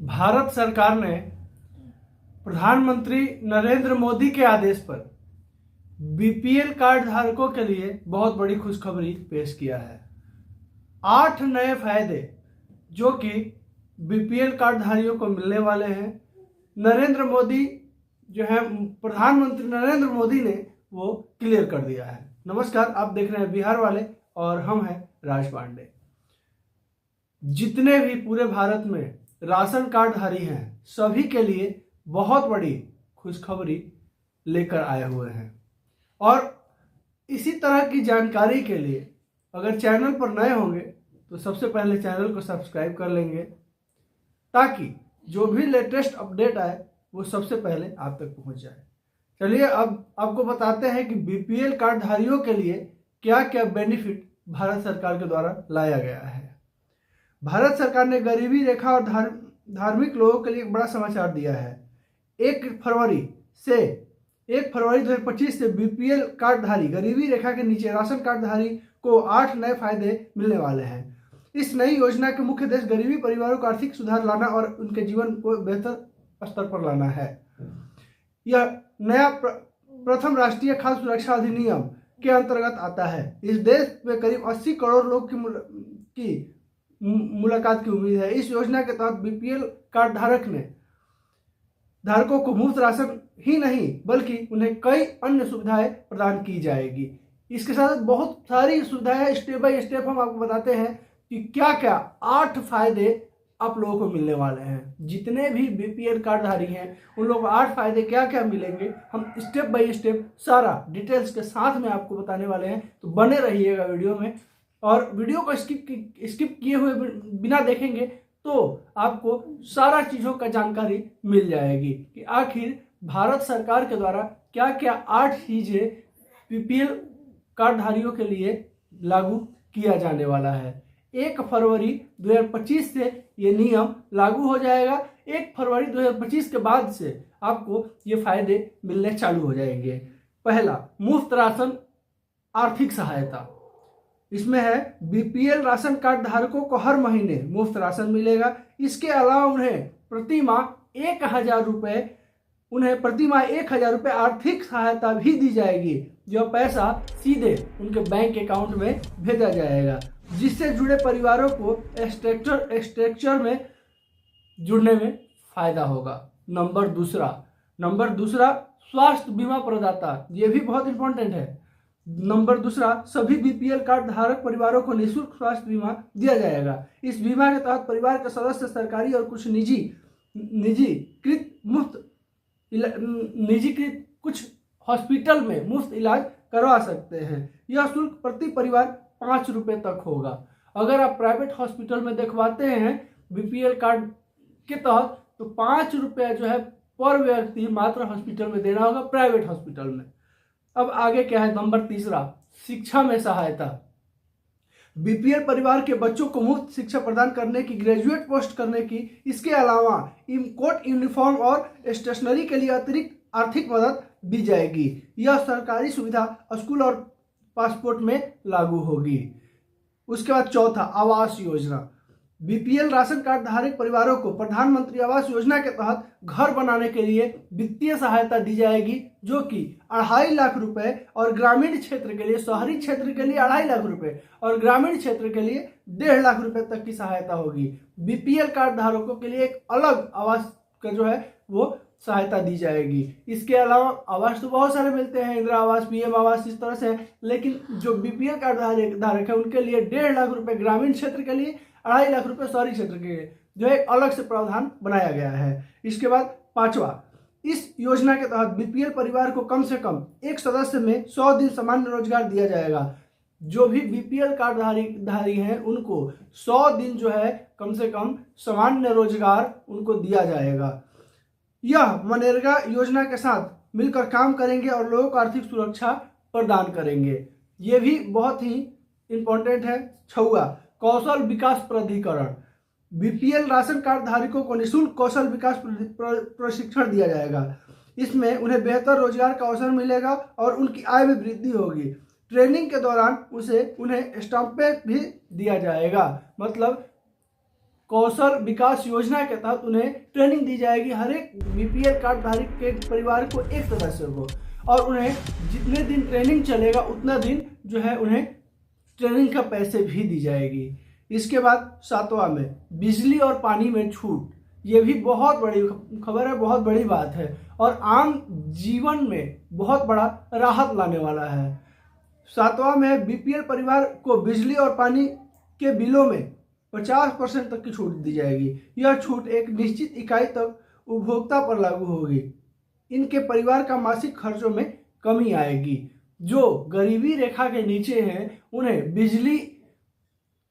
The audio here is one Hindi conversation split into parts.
भारत सरकार ने प्रधानमंत्री नरेंद्र मोदी के आदेश पर बीपीएल कार्ड धारकों के लिए बहुत बड़ी खुशखबरी पेश किया है। 8 नए फायदे जो कि बीपीएल कार्ड धारियों को मिलने वाले हैं। नरेंद्र मोदी जो है प्रधानमंत्री नरेंद्र मोदी ने वो क्लियर कर दिया है। नमस्कार, आप देख रहे हैं बिहार वाले और हम हैं राज पांडे। जितने भी पूरे भारत में राशन कार्ड धारी हैं सभी के लिए बहुत बड़ी खुशखबरी लेकर आए हुए हैं। और इसी तरह की जानकारी के लिए अगर चैनल पर नए होंगे तो सबसे पहले चैनल को सब्सक्राइब कर लेंगे ताकि जो भी लेटेस्ट अपडेट आए वो सबसे पहले आप तक पहुंच जाए। चलिए अब आपको बताते हैं कि बीपीएल कार्ड धारियों के लिए क्या क्या बेनिफिट भारत सरकार के द्वारा लाया गया है। भारत सरकार ने गरीबी रेखा और धार्मिक लोगों के लिए एक बड़ा समाचार दिया है। 1 फरवरी 2025 से बीपीएल कार्डधारी गरीबी रेखा के नीचे राशन कार्डधारी को 8 नए फायदे मिलने वाले हैं। इस नई योजना के मुख्य उद्देश्य गरीबी परिवारों को आर्थिक सुधार लाना और उनके जीवन को बेहतर स्तर पर लाना है। यह नया प्रथम राष्ट्रीय खाद्य सुरक्षा अधिनियम के अंतर्गत आता है। इस देश में करीब 80 करोड़ लोग की मुलाकात की उम्मीद है। इस योजना के तहत बीपीएल कार्ड धारकों को मुफ्त राशन ही नहीं बल्कि उन्हें कई अन्य सुविधाएं प्रदान की जाएगी। इसके साथ बहुत सारी सुविधाएं स्टेप बाय स्टेप हम आपको बताते हैं कि क्या क्या 8 फायदे आप लोगों को मिलने वाले हैं। जितने भी बीपीएल कार्ड धारी हैं उन लोगों को 8 फायदे क्या क्या मिलेंगे हम स्टेप बाय स्टेप सारा डिटेल्स के साथ में आपको बताने वाले हैं। तो बने रहिएगा वीडियो में, और वीडियो को स्किप किए हुए बिना देखेंगे तो आपको सारा चीज़ों का जानकारी मिल जाएगी कि आखिर भारत सरकार के द्वारा क्या क्या 8 चीज़ें बीपीएल कार्डधारियों के लिए लागू किया जाने वाला है। 1 फरवरी 2025 से ये नियम लागू हो जाएगा। 1 फरवरी 2025 के बाद से आपको ये फायदे मिलने चालू हो जाएंगे। पहला, मुफ्त राशन आर्थिक सहायता। इसमें है बीपीएल राशन कार्ड धारकों को हर महीने मुफ्त राशन मिलेगा। इसके अलावा उन्हें प्रति माह 1,000 रुपये आर्थिक सहायता भी दी जाएगी, जो पैसा सीधे उनके बैंक अकाउंट में भेजा जाएगा, जिससे जुड़े परिवारों को स्ट्रक्चर में जुड़ने में फायदा होगा। नंबर दूसरा स्वास्थ्य बीमा प्रदाता। ये भी बहुत इंपॉर्टेंट है। नंबर दूसरा, सभी बीपीएल कार्ड धारक परिवारों को निःशुल्क स्वास्थ्य बीमा दिया जाएगा। इस बीमा के तहत परिवार के सदस्य सरकारी और कुछ निजीकृत कुछ हॉस्पिटल में मुफ्त इलाज करवा सकते हैं। यह शुल्क प्रति परिवार 5 रुपये तक होगा। अगर आप प्राइवेट हॉस्पिटल में दिखवाते हैं बीपीएल कार्ड के तहत तो 5 रुपये जो है पर व्यक्ति मात्र हॉस्पिटल में देना होगा, प्राइवेट हॉस्पिटल में। अब आगे क्या है, नंबर तीसरा, शिक्षा में सहायता। बीपीएल परिवार के बच्चों को मुफ्त शिक्षा प्रदान करने की, ग्रेजुएट पोस्ट करने की, इसके अलावा कोट, यूनिफॉर्म और स्टेशनरी के लिए अतिरिक्त आर्थिक मदद दी जाएगी। यह सरकारी सुविधा स्कूल और पासपोर्ट में लागू होगी। उसके बाद चौथा, Awas Yojana. BPL ration card धारक परिवारों को प्रधानमंत्री आवास योजना के तहत घर बनाने के लिए वित्तीय सहायता दी जाएगी, जो कि 2.5 लाख रुपए और ग्रामीण क्षेत्र के लिए, शहरी क्षेत्र के लिए 2.5 लाख रुपए और ग्रामीण क्षेत्र के लिए 1.5 लाख रुपए तक की सहायता होगी। बीपीएल कार्ड धारकों के लिए एक अलग आवास का जो है वो सहायता दी जाएगी। इसके अलावा आवास तो बहुत सारे मिलते हैं, इंदिरा आवास, पीएम आवास, इस तरह से, लेकिन जो बीपीएल कार्ड धारक है उनके लिए 1.5 लाख रुपए ग्रामीण क्षेत्र के लिए, 2.5 लाख रुपए शहरी क्षेत्र के लिए जो एक अलग से प्रावधान बनाया गया है। इसके बाद पांचवा, इस योजना के तहत बीपीएल परिवार को कम से कम एक सदस्य में 100 दिन सामान्य रोजगार दिया जाएगा। जो भी बीपीएल कार्ड धारी हैं उनको 100 दिन जो है कम से कम सामान्य रोजगार उनको दिया जाएगा। यह मनरेगा योजना के साथ मिलकर काम करेंगे और लोगों को आर्थिक सुरक्षा प्रदान करेंगे। ये भी बहुत ही इंपॉर्टेंट है। 6वां, कौशल विकास प्राधिकरण। बीपीएल राशन कार्ड धारकों को निःशुल्क कौशल विकास प्रशिक्षण दिया जाएगा। इसमें उन्हें बेहतर रोजगार का अवसर मिलेगा और उनकी आय में वृद्धि होगी। ट्रेनिंग के दौरान उन्हें स्टाम्पेट भी दिया जाएगा। मतलब कौशल विकास योजना के तहत उन्हें ट्रेनिंग दी जाएगी, हर एक बीपीएल कार्ड धारी के परिवार को एक सदस्य को, और उन्हें जितने दिन ट्रेनिंग चलेगा उतना दिन जो है उन्हें ट्रेनिंग का पैसे भी दी जाएगी। इसके बाद 7वां में बिजली और पानी में छूट, ये भी बहुत बड़ी खबर है, बहुत बड़ी बात है और आम जीवन में बहुत बड़ा राहत लाने वाला है। 7वां में बीपीएल परिवार को बिजली और पानी के बिलों में 50% तक की छूट दी जाएगी। यह छूट एक निश्चित इकाई तक उपभोक्ता पर लागू होगी। इनके परिवार का मासिक खर्चों में कमी आएगी। जो गरीबी रेखा के नीचे हैं उन्हें बिजली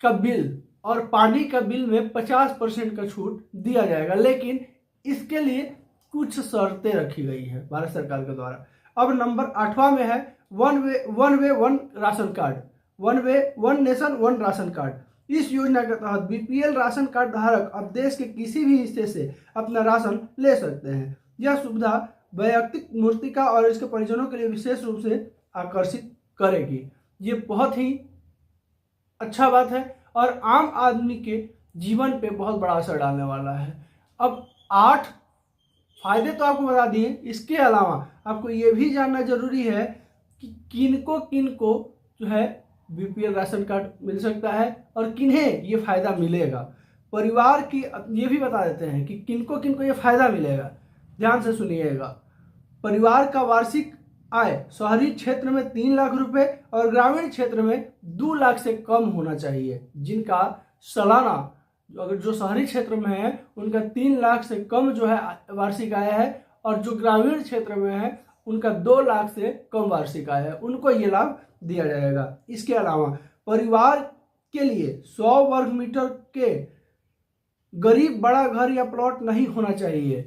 का बिल और पानी का बिल में 50% का छूट दिया जाएगा, लेकिन इसके लिए कुछ शर्तें रखी गई है भारत सरकार के द्वारा। अब नंबर 8वां में है one way one ration card, one way one nation one ration card. इस योजना के तहत बीपीएल राशन कार्ड धारक अब देश के किसी भी हिस्से से अपना राशन ले सकते हैं। यह सुविधा वैयक्तिक मूर्तिका और इसके परिजनों के लिए विशेष रूप से आकर्षित करेगी। ये बहुत ही अच्छा बात है और आम आदमी के जीवन पे बहुत बड़ा असर डालने वाला है। अब 8 फायदे तो आपको बता दिए, इसके अलावा आपको ये भी जानना जरूरी है कि किनको किनको जो है बीपीएल राशन कार्ड मिल सकता है और किन्हें ये फायदा मिलेगा। परिवार की ये भी बता देते हैं कि किनको किनको ये फायदा मिलेगा, ध्यान से सुनिएगा। परिवार का वार्षिक आय शहरी क्षेत्र में 3 लाख रुपए और ग्रामीण क्षेत्र में 2 लाख से कम होना चाहिए। जिनका सालाना अगर जो शहरी क्षेत्र में है उनका 3 लाख से कम जो है वार्षिक आय है और जो ग्रामीण क्षेत्र में है उनका 2 लाख से कम वार्षिक आय है, उनको ये लाभ दिया जाएगा। इसके अलावा परिवार के लिए 100 वर्ग मीटर के गरीब बड़ा घर या प्लॉट नहीं होना चाहिए।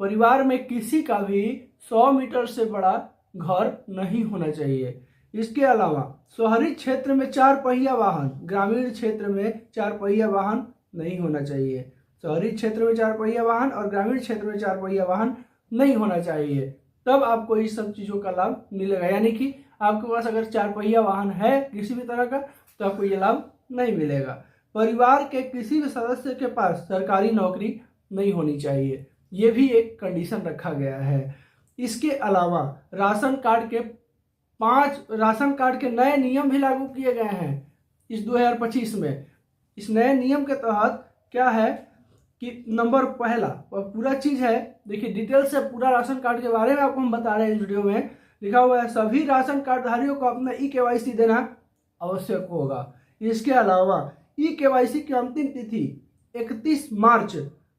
परिवार में किसी का भी 100 मीटर से बड़ा घर नहीं होना चाहिए। इसके अलावा शहरी क्षेत्र में 4 पहिया वाहन, ग्रामीण क्षेत्र में 4 पहिया वाहन नहीं होना चाहिए। शहरी क्षेत्र में 4 पहिया वाहन और ग्रामीण क्षेत्र में 4 पहिया वाहन नहीं होना चाहिए, तब आपको इस सब चीज़ों का लाभ मिलेगा। यानी कि आपके पास अगर 4 पहिया वाहन है किसी भी तरह का तो आपको ये लाभ नहीं मिलेगा। परिवार के किसी भी सदस्य के पास सरकारी नौकरी नहीं होनी चाहिए, ये भी एक कंडीशन रखा गया है। इसके अलावा राशन कार्ड के नए नियम भी लागू किए गए हैं इस 2025 में। इस नए नियम के तहत क्या है कि नंबर पहला पूरा चीज है, देखिए डिटेल से पूरा राशन कार्ड के बारे में आपको हम बता रहे हैं। इस वीडियो में लिखा हुआ है सभी राशन कार्ड धारियों को अपना ई-केवाईसी देना आवश्यक होगा। इसके अलावा ई-केवाईसी की अंतिम तिथि 31 मार्च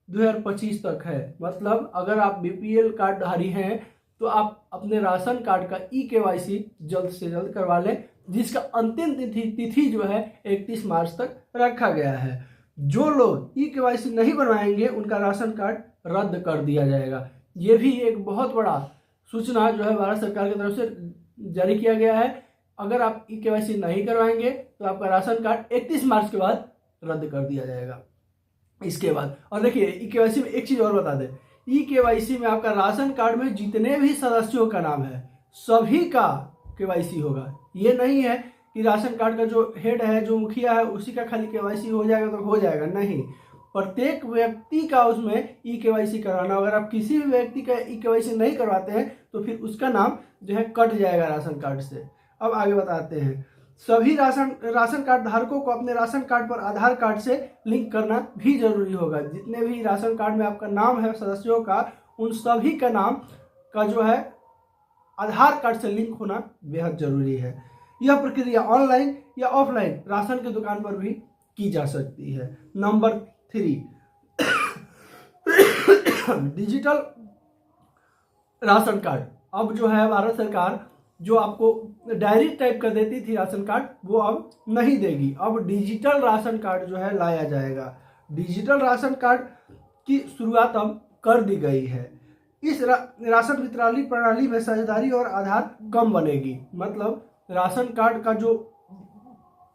2025 तक है। मतलब अगर आप बीपीएल कार्ड धारी हैं तो आप अपने राशन कार्ड का ई-केवाईसी जल्द से जल्द करवा लें, जिसका अंतिम तिथि जो है 31 मार्च तक रखा गया है। जो लोग ई-केवाईसी नहीं बनवाएंगे उनका राशन कार्ड रद्द कर दिया जाएगा। ये भी एक बहुत बड़ा सूचना जो है भारत सरकार की तरफ से जारी किया गया है। अगर आप ई-केवाईसी नहीं करवाएंगे तो आपका राशन कार्ड 31 मार्च के बाद रद्द कर दिया जाएगा। इसके बाद और देखिए ई-केवाईसी में एक चीज और बता दें, ई-केवाईसी में आपका राशन कार्ड में जितने भी सदस्यों का नाम है सभी का केवाईसी होगा। ये नहीं है कि राशन कार्ड का जो हेड है, जो मुखिया है, उसी का खाली केवाईसी हो जाएगा तो हो जाएगा, नहीं, प्रत्येक व्यक्ति का उसमें ई-केवाईसी करवाना। अगर आप किसी भी व्यक्ति का ई-केवाईसी नहीं करवाते हैं तो फिर उसका नाम जो है कट जाएगा राशन कार्ड से। अब आगे बताते हैं, सभी राशन कार्ड धारकों को अपने राशन कार्ड पर आधार कार्ड से लिंक करना भी जरूरी होगा। जितने भी राशन कार्ड में आपका नाम है सदस्यों का, उन सभी का नाम का जो है आधार कार्ड से लिंक होना बेहद जरूरी है। यह प्रक्रिया ऑनलाइन या ऑफलाइन राशन की दुकान पर भी की जा सकती है। Number 3 digital ration card. अब जो है भारत सरकार जो आपको डायरी टाइप कर देती थी राशन कार्ड, वो अब नहीं देगी। अब डिजिटल राशन कार्ड जो है लाया जाएगा। डिजिटल राशन कार्ड की शुरुआत अब कर दी गई है। इस राशन वितरण प्रणाली में साझेदारी और आधार कम बनेगी। मतलब राशन कार्ड का जो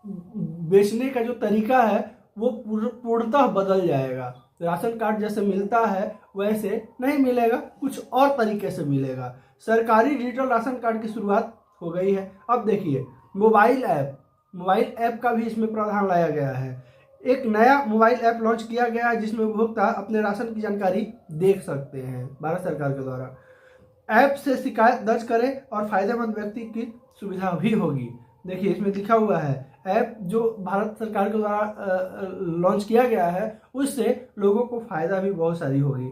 बेचने का जो तरीका है वो पूर्णतः बदल जाएगा। राशन कार्ड जैसे मिलता है वैसे नहीं मिलेगा, कुछ और तरीके से मिलेगा। सरकारी डिजिटल राशन कार्ड की शुरुआत हो गई है। अब देखिए मोबाइल ऐप का भी इसमें प्रावधान लाया गया है। एक नया मोबाइल ऐप लॉन्च किया गया है जिसमें उपभोक्ता अपने राशन की जानकारी देख सकते हैं भारत सरकार के द्वारा। ऐप से शिकायत दर्ज करें और फायदेमंद व्यक्ति की सुविधा भी होगी। देखिए इसमें लिखा हुआ है ऐप जो भारत सरकार के द्वारा लॉन्च किया गया है उससे लोगों को फायदा भी बहुत सारी होगी।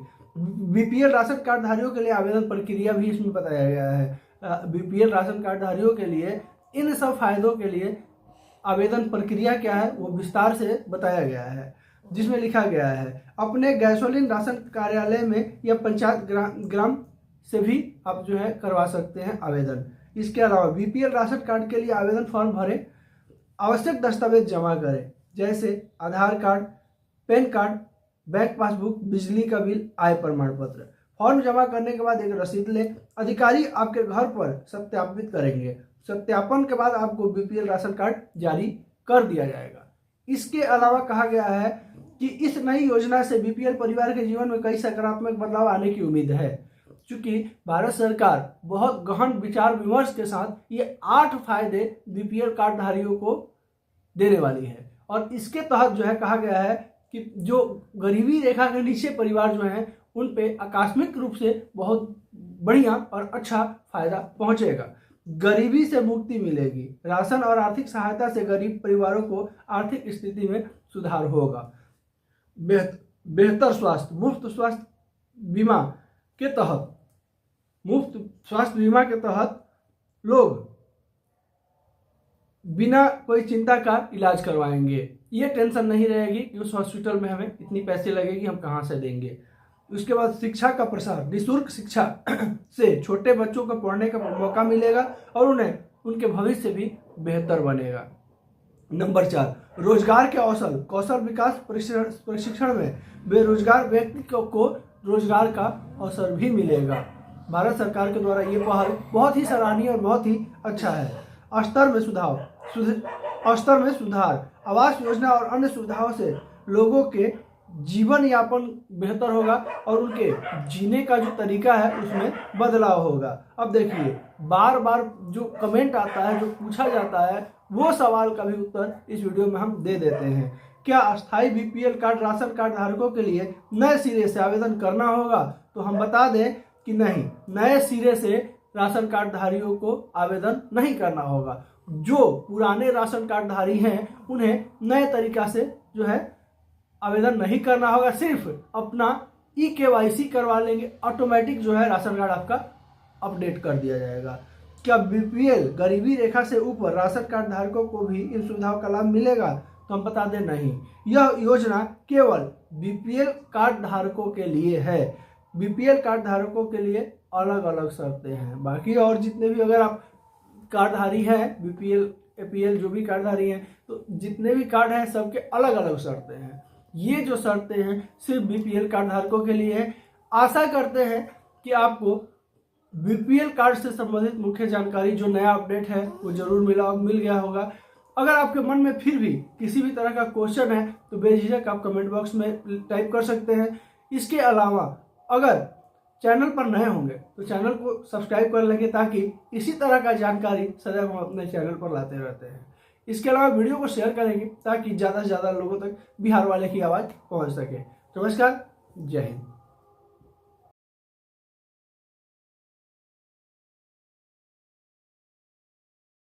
बीपीएल राशन कार्ड धारियों के लिए आवेदन प्रक्रिया भी इसमें बताया गया है। बीपीएल राशन कार्ड धारियों के लिए इन सब फायदों के लिए आवेदन प्रक्रिया क्या है वो विस्तार से बताया गया है, जिसमें लिखा गया है अपने गैसोलीन राशन कार्यालय में या पंचायत ग्राम से भी आप जो है करवा सकते हैं आवेदन। इसके अलावा बीपीएल राशन कार्ड के लिए आवेदन फॉर्म भरें, आवश्यक दस्तावेज जमा करें जैसे Aadhaar card, PAN card, bank passbook, बिजली का बिल, आय प्रमाण पत्र। फॉर्म जमा करने के बाद एक रसीद लें, अधिकारी आपके घर पर सत्यापित करेंगे। सत्यापन के बाद आपको बीपीएल राशन कार्ड जारी कर दिया जाएगा। इसके अलावा कहा गया है कि इस नई योजना से बीपीएल परिवार के जीवन में कई सकारात्मक बदलाव आने की उम्मीद है। चूंकि भारत सरकार बहुत गहन विचार विमर्श के साथ ये 8 फायदे बीपीएल कार्ड धारियों को देने वाली है और इसके तहत जो है कहा गया है कि जो गरीबी रेखा के नीचे परिवार जो है उन पे आकस्मिक रूप से बहुत बढ़िया और अच्छा फायदा पहुंचेगा। गरीबी से मुक्ति मिलेगी। राशन और आर्थिक सहायता से गरीब परिवारों को आर्थिक स्थिति में सुधार होगा। बेहतर स्वास्थ्य, मुफ्त स्वास्थ्य बीमा के तहत लोग बिना कोई चिंता का इलाज करवाएंगे। ये टेंशन नहीं रहेगी कि उस हॉस्पिटल में हमें इतनी पैसे लगेगी, हम कहाँ से देंगे। उसके बाद शिक्षा का प्रसार, निःशुल्क शिक्षा से छोटे बच्चों को पढ़ने का मौका मिलेगा और उन्हें उनके भविष्य भी बेहतर बनेगा। नंबर 4, रोजगार के अवसर, कौशल विकास प्रशिक्षण में बेरोजगार व्यक्ति को रोजगार का अवसर भी मिलेगा। भारत सरकार के द्वारा ये पहल बहुत ही सराहनीय और बहुत ही अच्छा है। स्तर में सुधार, आवास योजना और अन्य सुविधाओं से लोगों के जीवन यापन बेहतर होगा और उनके जीने का जो तरीका है उसमें बदलाव होगा। अब देखिए बार बार जो कमेंट आता है, जो पूछा जाता है, वो सवाल का भी उत्तर इस वीडियो में हम दे देते हैं। क्या अस्थायी बीपीएल कार्ड राशन कार्ड धारकों के लिए नए सिरे से आवेदन करना होगा? तो हम बता दें कि नहीं, नए सिरे से राशन कार्ड धारियों को आवेदन नहीं करना होगा। जो पुराने राशन कार्ड धारी हैं उन्हें नए तरीका से जो है आवेदन नहीं करना होगा, सिर्फ अपना ई-केवाईसी करवा लेंगे, ऑटोमेटिक जो है राशन कार्ड आपका अपडेट कर दिया जाएगा। क्या बीपीएल गरीबी रेखा से ऊपर राशन कार्ड धारकों को भी इन सुविधाओं का लाभ मिलेगा? तो हम बता दें नहीं, यह योजना केवल बीपीएल कार्ड धारकों के लिए है। बीपीएल कार्ड धारकों के लिए अलग अलग शर्तें हैं। बाकी और जितने भी अगर आप कार्डधारी हैं, बीपीएल एपीएल जो भी कार्डधारी हैं, तो जितने भी कार्ड हैं सबके अलग अलग शर्तें हैं। ये जो शर्तें हैं सिर्फ बीपीएल कार्ड धारकों के लिए है। आशा करते हैं कि आपको बीपीएल कार्ड से संबंधित मुख्य जानकारी जो नया अपडेट है वो जरूर मिल गया होगा। अगर आपके मन में फिर भी किसी भी तरह का क्वेश्चन है तो बेझिझक आप कमेंट बॉक्स में टाइप कर सकते हैं। इसके अलावा अगर चैनल पर नए होंगे तो चैनल को सब्सक्राइब कर लेंगे ताकि इसी तरह का जानकारी सदैव हम अपने चैनल पर लाते रहते हैं। इसके अलावा वीडियो को शेयर करेंगे ताकि ज़्यादा से ज़्यादा लोगों तक बिहार वाले की आवाज़ पहुंच सके। नमस्कार, जय हिंद।